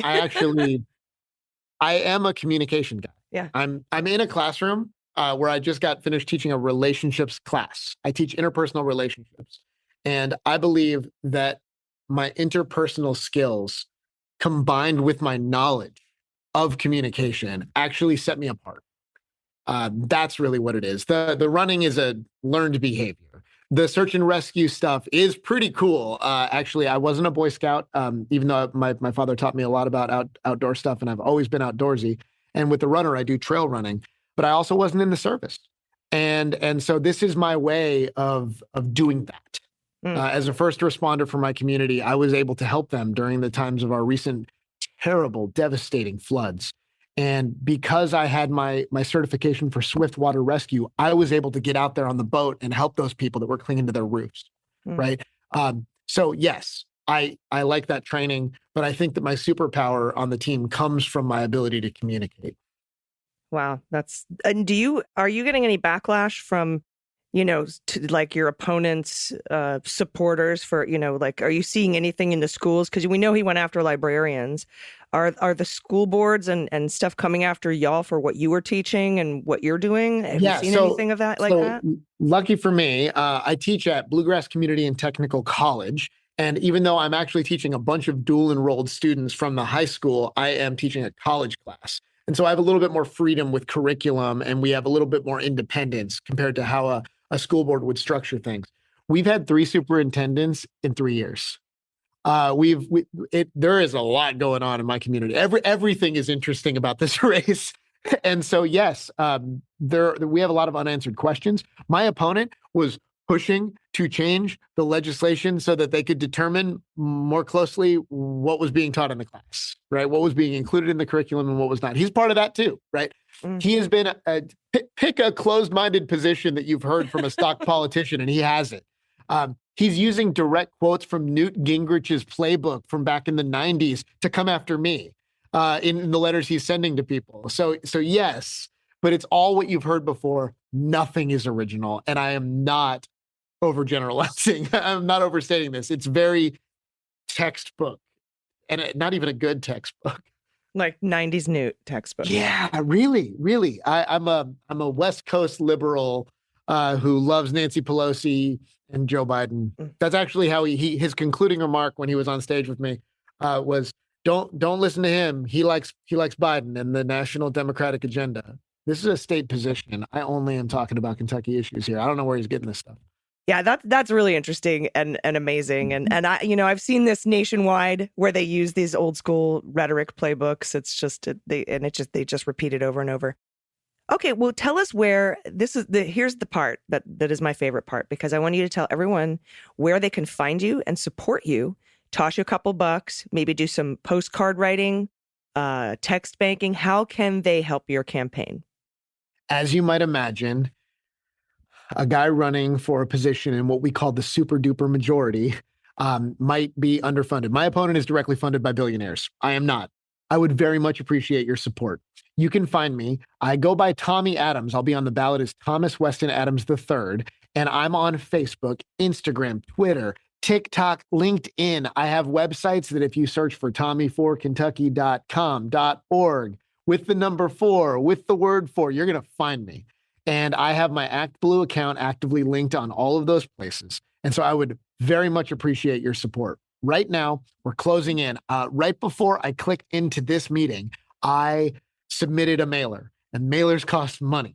am a communication guy. Yeah. I'm in a classroom where I just got finished teaching a relationships class. I teach interpersonal relationships. And I believe that my interpersonal skills combined with my knowledge of communication actually set me apart. That's really what it is. The running is a learned behavior. The search and rescue stuff is pretty cool. Actually, I wasn't a Boy Scout, even though my father taught me a lot about outdoor stuff, and I've always been outdoorsy. And with the runner, I do trail running, but I also wasn't in the service. And so this is my way of doing that. As a first responder for my community, I was able to help them during the times of our recent terrible, devastating floods. And because I had my certification for swift water rescue, I was able to get out there on the boat and help those people that were clinging to their roofs, right? So yes, I like that training, but I think that my superpower on the team comes from my ability to communicate. Wow, and are you getting any backlash from, like your opponent's supporters for, like, are you seeing anything in the schools? Because we know he went after librarians. Are the school boards and stuff coming after y'all for what you were teaching and what you're doing? Have you seen anything of that that? Lucky for me, I teach at Bluegrass Community and Technical College. And even though I'm actually teaching a bunch of dual enrolled students from the high school, I am teaching a college class. And so I have a little bit more freedom with curriculum, and we have a little bit more independence compared to how a school board would structure things. We've had 3 superintendents in 3 years. There is a lot going on in my community. Everything is interesting about this race. And so, yes, we have a lot of unanswered questions. My opponent was pushing to change the legislation so that they could determine more closely what was being taught in the class, right? What was being included in the curriculum and what was not. He's part of that too, right? He has been pick a closed-minded position that you've heard from a stock politician, and he has it. He's using direct quotes from Newt Gingrich's playbook from back in the 90s to come after me in the letters he's sending to people. So yes, but it's all what you've heard before. Nothing is original, and I am not overgeneralizing. I'm not overstating this. It's very textbook, and not even a good textbook. Like 90s Newt textbook. Yeah, really, really. I'm a West Coast liberal who loves Nancy Pelosi and Joe Biden. That's actually how his concluding remark when he was on stage with me was, "Don't listen to him. He likes Biden and the national Democratic agenda." This is a state position. I only am talking about Kentucky issues here. I don't know where he's getting this stuff. Yeah, that's really interesting and amazing. And I've seen this nationwide where they use these old school rhetoric playbooks. It's just they just repeat it over and over. Okay, well, tell us where here's the part that is my favorite part, because I want you to tell everyone where they can find you and support you, toss you a couple bucks, maybe do some postcard writing, text banking. How can they help your campaign? As you might imagine, a guy running for a position in what we call the super duper majority might be underfunded. My opponent is directly funded by billionaires. I am not. I would very much appreciate your support. You can find me. I go by Tommy Adams. I'll be on the ballot as Thomas Weston Adams III. And I'm on Facebook, Instagram, Twitter, TikTok, LinkedIn. I have websites that if you search for tommyforkentucky.com.org with the number 4, with the word 4, you're going to find me. And I have my ActBlue account actively linked on all of those places. And so I would very much appreciate your support. Right now, we're closing in. Right before I clicked into this meeting, I submitted a mailer, and mailers cost money.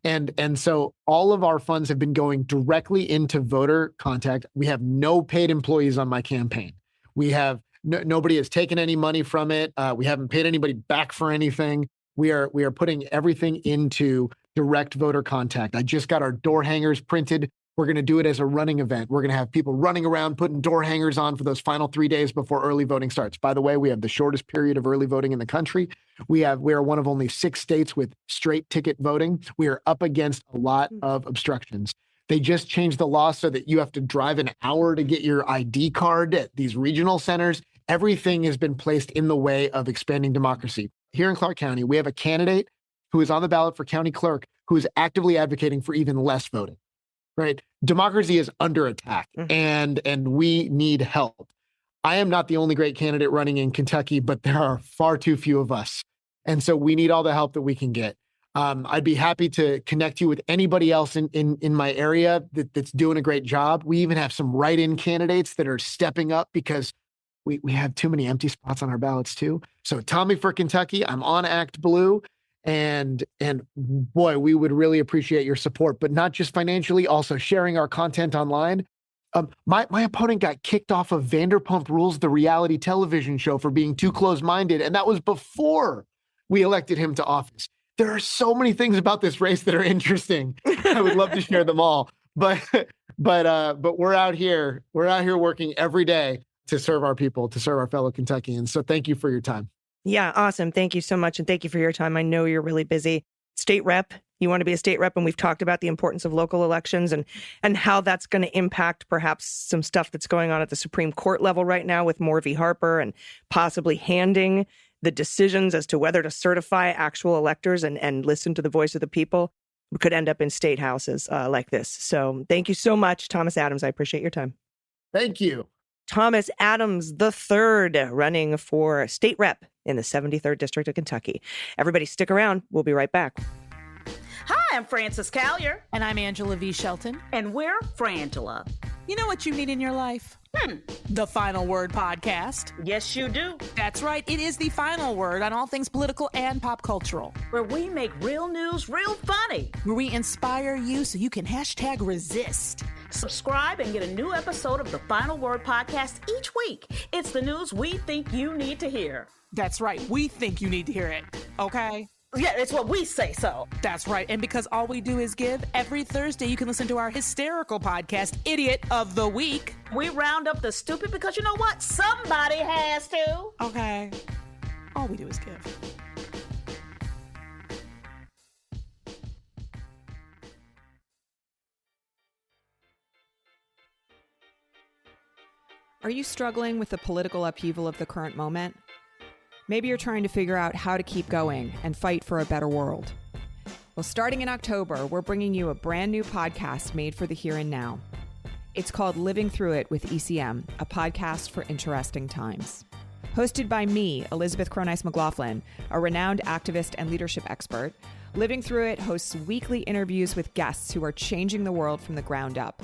And so all of our funds have been going directly into voter contact. We have no paid employees on my campaign. We have nobody has taken any money from it. We haven't paid anybody back for anything. We are putting everything into direct voter contact. I just got our door hangers printed. We're going to do it as a running event. We're going to have people running around putting door hangers on for those final 3 days before early voting starts. By the way, we have the shortest period of early voting in the country. We are one of only 6 states with straight ticket voting. We are up against a lot of obstructions. They just changed the law so that you have to drive an hour to get your ID card at these regional centers. Everything has been placed in the way of expanding democracy. Here in Clark County, we have a candidate who is on the ballot for county clerk who is actively advocating for even less voting, right? Democracy is under attack, and we need help. I am not the only great candidate running in Kentucky, but there are far too few of us. And so we need all the help that we can get. I'd be happy to connect you with anybody else in my area that's doing a great job. We even have some write-in candidates that are stepping up because we have too many empty spots on our ballots too. So Tommy for Kentucky, I'm on ActBlue, and boy, we would really appreciate your support, but not just financially, also sharing our content online. My opponent got kicked off of Vanderpump Rules, the reality television show, for being too close-minded, and that was before we elected him to office. there are so many things about this race that are interesting. I would love to share them all, but we're out here working every day to serve our people, to serve our fellow Kentuckians. So thank you for your time. Yeah, awesome. Thank you so much. And thank you for your time. I know you're really busy. State rep, you want to be a state rep, and we've talked about the importance of local elections and how that's going to impact perhaps some stuff that's going on at the Supreme Court level right now with Moore v. Harper and possibly handing the decisions as to whether to certify actual electors and listen to the voice of the people. We could end up in state houses like this. So thank you so much, Thomas Adams. I appreciate your time. Thank you. Thomas Adams III, running for state rep in the 73rd District of Kentucky. Everybody stick around. We'll be right back. Hi, I'm Frances Callier. And I'm Angela V. Shelton. And we're Frangela. You know what you need in your life? The Final Word podcast. Yes, you do. That's right. It is the final word on all things political and pop cultural. Where we make real news real funny. Where we inspire you so you can hashtag resist. Subscribe and get a new episode of the Final Word podcast each week. It's the news we think you need to hear. That's right. We think you need to hear it. Okay? Yeah, it's what we say so. That's right. And because all we do is give, every Thursday you can listen to our hysterical podcast, Idiot of the Week. We round up the stupid because you know what? Somebody has to. Okay. All we do is give. Are you struggling with the political upheaval of the current moment? Maybe you're trying to figure out how to keep going and fight for a better world. Well, starting in October, we're bringing you a brand new podcast made for the here and now. It's called Living Through It with ECM, a podcast for interesting times. Hosted by me, Elizabeth Croneiss McLaughlin, a renowned activist and leadership expert, Living Through It hosts weekly interviews with guests who are changing the world from the ground up.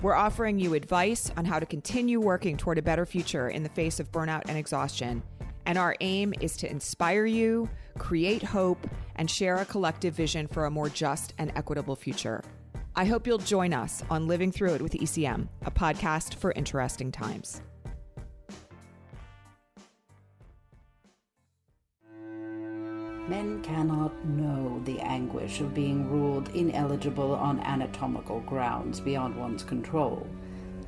We're offering you advice on how to continue working toward a better future in the face of burnout and exhaustion. And our aim is to inspire you, create hope, and share a collective vision for a more just and equitable future. I hope you'll join us on Living Through It with ECM, a podcast for interesting times. Men cannot know the anguish of being ruled ineligible on anatomical grounds beyond one's control.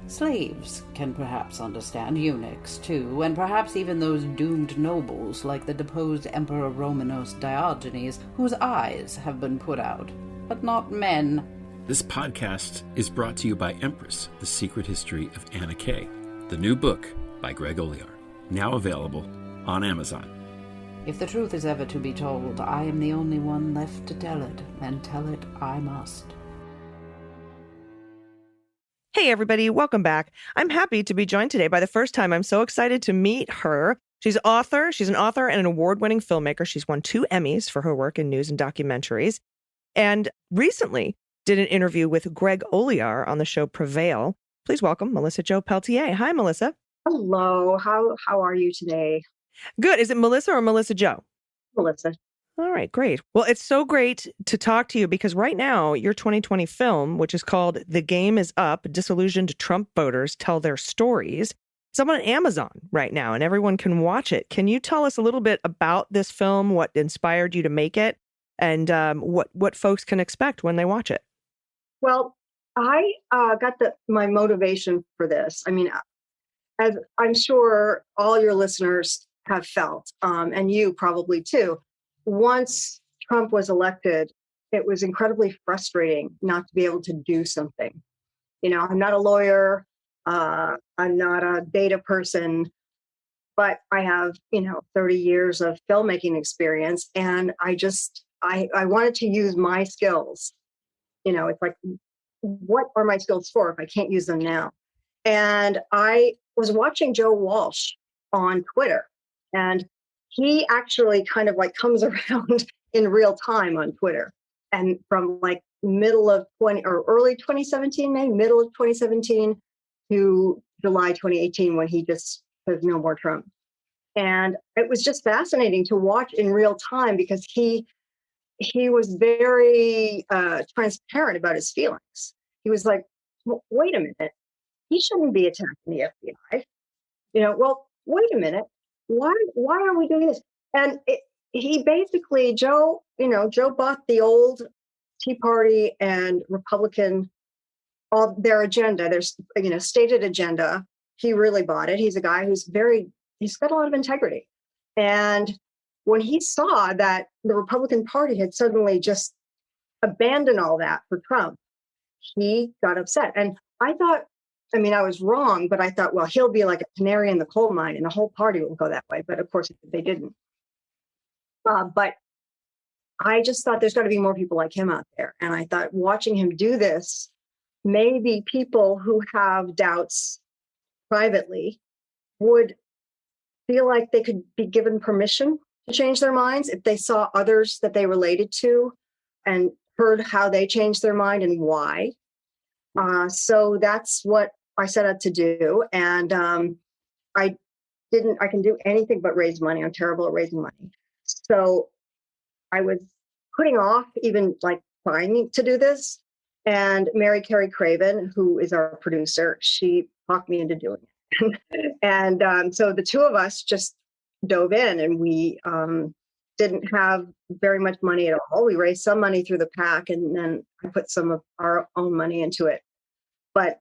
Slaves can perhaps understand, eunuchs too, and perhaps even those doomed nobles like the deposed Emperor Romanos Diogenes, whose eyes have been put out, but not men. This podcast is brought to you by Empress, The Secret History of Anna Kay, the new book by Greg Olear, now available on Amazon. If the truth is ever to be told, I am the only one left to tell it, and tell it I must. Hey, everybody. Welcome back. I'm happy to be joined today by the first time. I'm so excited to meet her. She's an author and an award-winning filmmaker. She's won 2 Emmys for her work in news and documentaries, and recently did an interview with Greg Olear on the show Prevail. Please welcome Melissa Jo Peltier. Hi, Melissa. Hello. How are you today? Good. Is it Melissa or Melissa Jo? Melissa. All right, great. Well, it's so great to talk to you because right now your 2020 film, which is called The Game Is Up, Disillusioned Trump Voters Tell Their Stories, it's up on Amazon right now and everyone can watch it. Can you tell us a little bit about this film, what inspired you to make it, and what folks can expect when they watch it? Well, I got my motivation for this. I mean, as I'm sure all your listeners have felt, and you probably too, once Trump was elected, it was incredibly frustrating not to be able to do something. You know, I'm not a lawyer, I'm not a data person, but I have, 30 years of filmmaking experience. And I wanted to use my skills. It's like, what are my skills for if I can't use them now? And I was watching Joe Walsh on Twitter, and he actually kind of like comes around in real time on Twitter. And from like middle of early 2017, maybe middle of 2017 to July 2018, when he just says no more Trump. And it was just fascinating to watch in real time because he was very transparent about his feelings. He was like, well, wait a minute, he shouldn't be attacking the FBI. Well, wait a minute. Why are we doing this? And he basically, Joe bought the old Tea Party and Republican, all their agenda, there's, stated agenda. He really bought it. He's a guy he's got a lot of integrity. And when he saw that the Republican Party had suddenly just abandoned all that for Trump, he got upset. And I thought, I was wrong, but I thought, well, he'll be like a canary in the coal mine and the whole party will go that way. But of course, they didn't. But I just thought there's got to be more people like him out there. And I thought watching him do this, maybe people who have doubts privately would feel like they could be given permission to change their minds if they saw others that they related to and heard how they changed their mind and why. So that's what I set out to do. And I can do anything but raise money. I'm terrible at raising money. So I was putting off even like trying to do this. And Mary Carey Craven, who is our producer, she talked me into doing it. And so the two of us just dove in, and we didn't have very much money at all. We raised some money through the PAC, and then I put some of our own money into it. But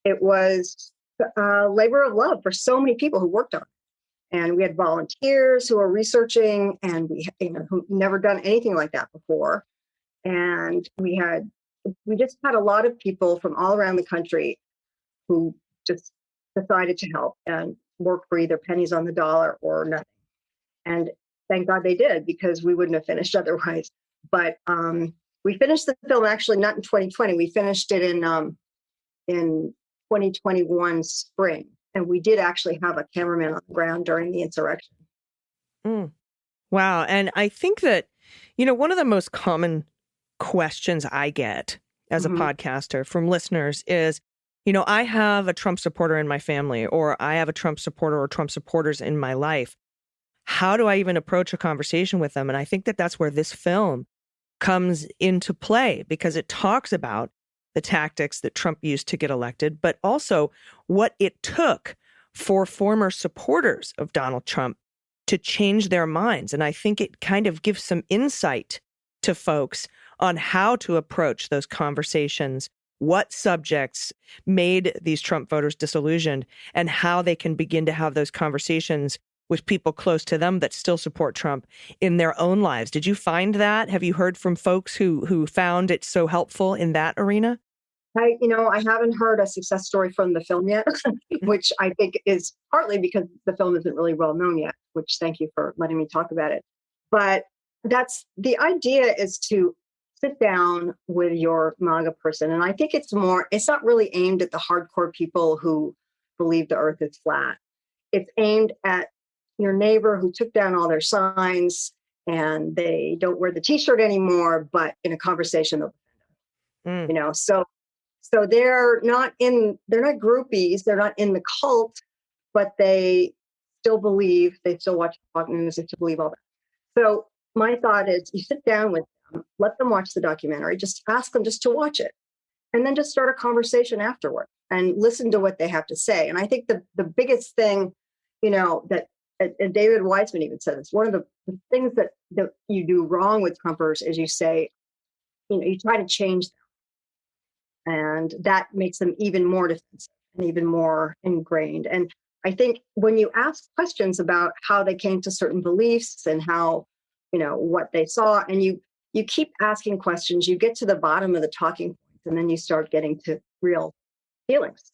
it was a labor of love for so many people who worked on it. And we had volunteers who were researching, and we, who never done anything like that before. And we just had a lot of people from all around the country who just decided to help and work for either pennies on the dollar or nothing. And thank God they did, because we wouldn't have finished otherwise. But we finished the film actually not in 2020. We finished it in 2021 spring. And we did actually have a cameraman on the ground during the insurrection. Wow. And I think that, one of the most common questions I get as a podcaster from listeners is, I have a Trump supporter in my family, or I have a Trump supporter or Trump supporters in my life. How do I even approach a conversation with them? And I think that that's where this film comes into play, because it talks about the tactics that Trump used to get elected, but also what it took for former supporters of Donald Trump to change their minds. And I think it kind of gives some insight to folks on how to approach those conversations, what subjects made these Trump voters disillusioned, and how they can begin to have those conversations with people close to them that still support Trump in their own lives. Did you find that? Have you heard from folks who found it so helpful in that arena? I haven't heard a success story from the film yet, which I think is partly because the film isn't really well known yet, which thank you for letting me talk about it. But that's the idea, is to sit down with your MAGA person. And I think it's not really aimed at the hardcore people who believe the earth is flat. It's aimed at your neighbor who took down all their signs and they don't wear the t-shirt anymore, but in a conversation they'll defend them. So they're not groupies, they're not in the cult, but they still believe, they still watch Fox News, they still believe all that. So my thought is, you sit down with them, let them watch the documentary, just ask them just to watch it, and then just start a conversation afterward and listen to what they have to say. And I think the biggest thing, that and David Weitzman even said this, one of the things that you do wrong with Trumpers is you say, you try to change them. And that makes them even more defensive and even more ingrained. And I think when you ask questions about how they came to certain beliefs and how, what they saw, and you keep asking questions, you get to the bottom of the talking points, and then you start getting to real feelings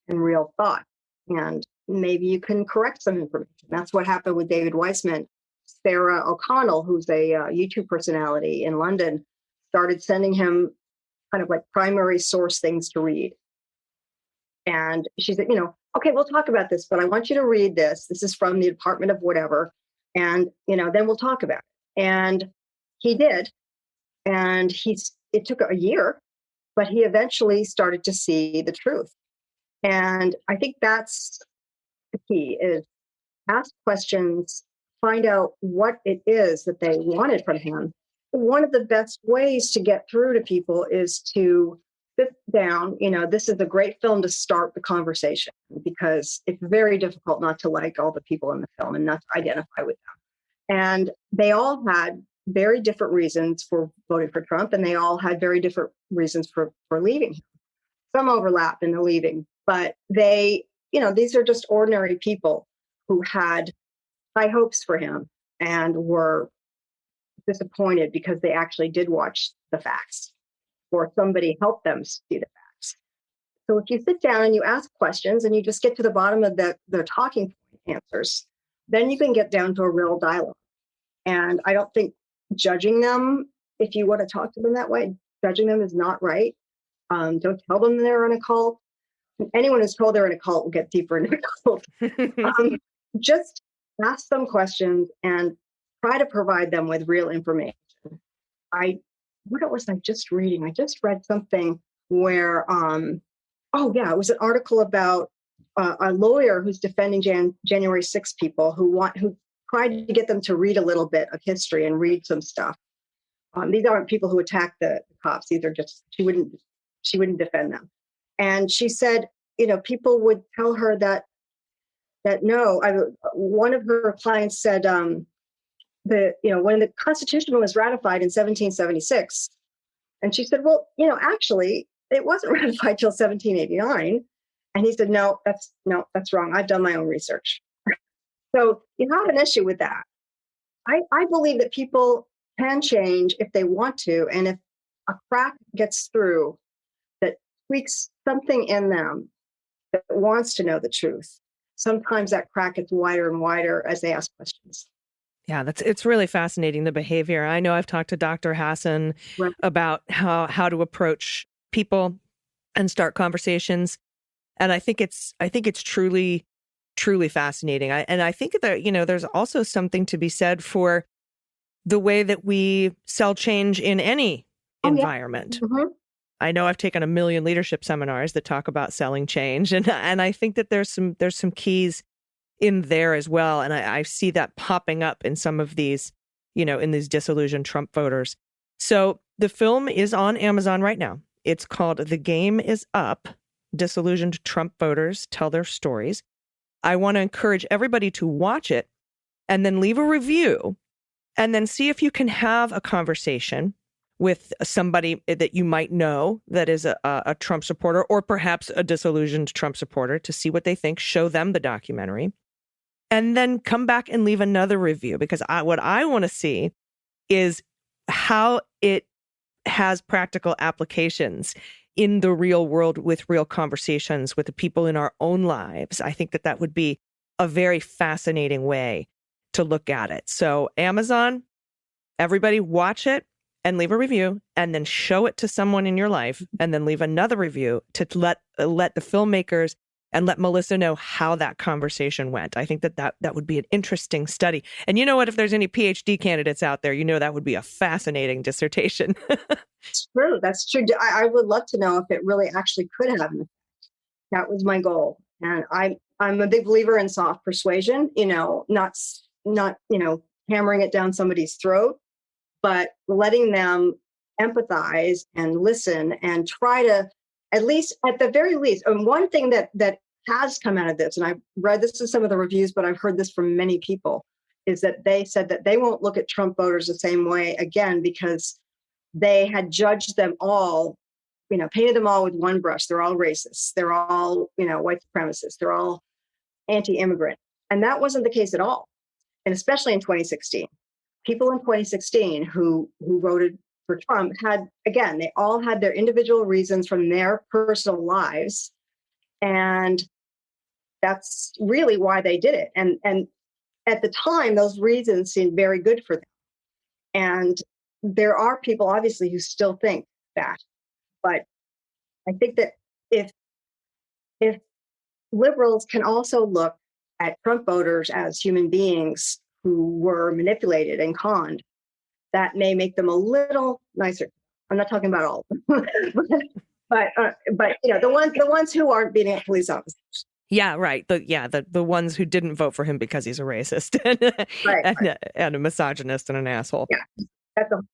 and real thought. And maybe you can correct some information. That's what happened with David Weitzman. Sarah O'Connell, who's a YouTube personality in London, started sending him kind of like primary source things to read. And she said, okay, we'll talk about this, but I want you to read this. This is from the Department of whatever. And, then we'll talk about it. And he did. And it took a year, but he eventually started to see the truth. And I think that's the key, is ask questions, find out what it is that they wanted from him. One of the best ways to get through to people is to sit down. This is a great film to start the conversation, because it's very difficult not to like all the people in the film and not to identify with them. And they all had very different reasons for voting for Trump, and they all had very different reasons for leaving. Some overlap in the leaving, but they, these are just ordinary people who had high hopes for him and were disappointed because they actually did watch the facts or somebody helped them see the facts. So if you sit down and you ask questions and you just get to the bottom of the talking point answers, then you can get down to a real dialogue. And I don't think judging them, if you want to talk to them that way, judging them is not right. Don't tell them they're in a cult. Anyone who's told they're in a cult will get deeper into the cult. Just ask them questions and try to provide them with real information. What was I just reading? I just read something where, it was an article about a lawyer who's defending January 6 people who tried to get them to read a little bit of history and read some stuff. These aren't people who attacked the cops. These are just, she wouldn't defend them. And she said, people would tell her that no, one of her clients said, when the Constitution was ratified in 1776, and she said, well, actually, it wasn't ratified till 1789. And he said, no, that's wrong. I've done my own research. So you have an issue with that. I believe that people can change if they want to. And if a crack gets through that tweaks something in them that wants to know the truth, sometimes that crack gets wider and wider as they ask questions. Yeah, it's really fascinating, the behavior. I know I've talked to Dr. Hassan about how to approach people and start conversations. And I think it's truly fascinating. I think that, there's also something to be said for the way that we sell change in any environment. Yeah. Mm-hmm. I know I've taken a million leadership seminars that talk about selling change. And I think that there's some keys in there as well. And I see that popping up in some of these, in these disillusioned Trump voters. So the film is on Amazon right now. It's called The Game Is Up. Disillusioned Trump Voters Tell Their Stories. I want to encourage everybody to watch it and then leave a review and then see if you can have a conversation with somebody that you might know that is a Trump supporter or perhaps a disillusioned Trump supporter to see what they think. Show them the documentary and then come back and leave another review, because what I want to see is how it has practical applications in the real world with real conversations with the people in our own lives. I think that would be a very fascinating way to look at it. So Amazon, everybody watch it and leave a review and then show it to someone in your life and then leave another review to let the filmmakers and let Melissa know how that conversation went. I think that would be an interesting study. And you know what? If there's any PhD candidates out there, that would be a fascinating dissertation. It's true. That's true. I would love to know if it really actually could have an effect. That was my goal. And I'm a big believer in soft persuasion, not hammering it down somebody's throat, but letting them empathize and listen and try to, at the very least, and one thing that has come out of this, and I've read this in some of the reviews, but I've heard this from many people, is that they said that they won't look at Trump voters the same way again because they had judged them all, painted them all with one brush. They're all racists. They're all, white supremacists. They're all anti-immigrant. And that wasn't the case at all. And especially in 2016. People in 2016 who voted for Trump they all had their individual reasons from their personal lives. And that's really why they did it. And at the time, those reasons seemed very good for them. And there are people, obviously, who still think that. But I think that if liberals can also look at Trump voters as human beings who were manipulated and conned, that may make them a little nicer. I'm not talking about all of them, but the ones who aren't beating up police officers. Yeah, right. The ones who didn't vote for him because he's a racist and a misogynist and an asshole. Yeah.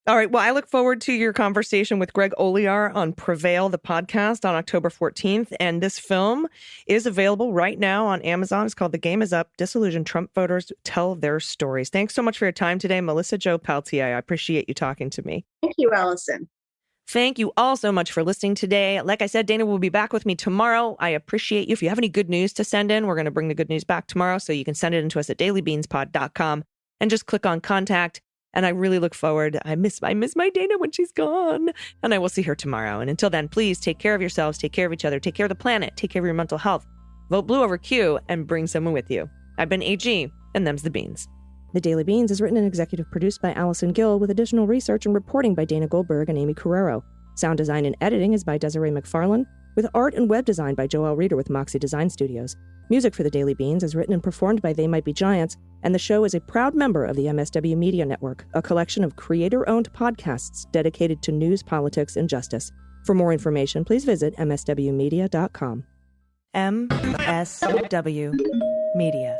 All right. Well, I look forward to your conversation with Greg Olear on Prevail, the podcast, on October 14th. And this film is available right now on Amazon. It's called The Game Is Up. Disillusioned Trump Voters Tell Their Stories. Thanks so much for your time today, Melissa Jo Peltier. I appreciate you talking to me. Thank you, Allison. Thank you all so much for listening today. Like I said, Dana will be back with me tomorrow. I appreciate you. If you have any good news to send in, we're going to bring the good news back tomorrow. So you can send it in to us at dailybeanspod.com and just click on contact. And I really look forward. I miss my Dana when she's gone. And I will see her tomorrow. And until then, please take care of yourselves, take care of each other, take care of the planet, take care of your mental health. Vote blue over Q and bring someone with you. I've been AG, and them's the beans. The Daily Beans is written and executive produced by Allison Gill with additional research and reporting by Dana Goldberg and Aimee Carrero. Sound design and editing is by Desiree McFarlane, with art and web design by Joelle Reeder with Moxie Design Studios. Music for The Daily Beans is written and performed by They Might Be Giants, and the show is a proud member of the MSW Media Network, a collection of creator-owned podcasts dedicated to news, politics, and justice. For more information, please visit mswmedia.com. MSW Media.